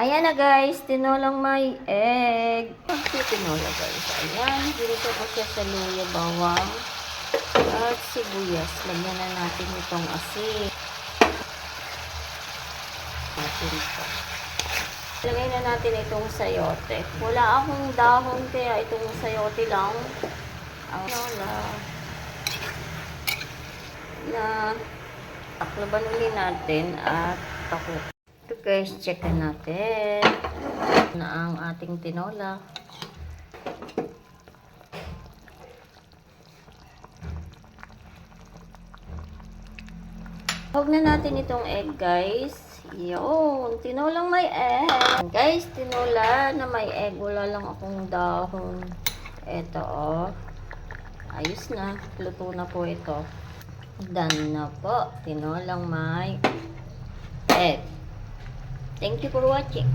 Ayan na guys, tinolang may egg. Tinola guys. Ayan, dito ko siya sa luya, bawang at sibuyas. Lagyan na natin itong asin. Lagay na natin itong sayote. Wala akong dahon kaya itong sayote lang. Ang na taklaban ulit natin at takot. Ito guys, check natin na ang ating tinola. Huwag na natin itong egg guys. Yun, tinolang may egg. Guys, tinola na may egg. Wala lang akong dahon. Ito oh. Ayos na. Luto na po ito. Done na po. Tinolang may egg. Thank you for watching.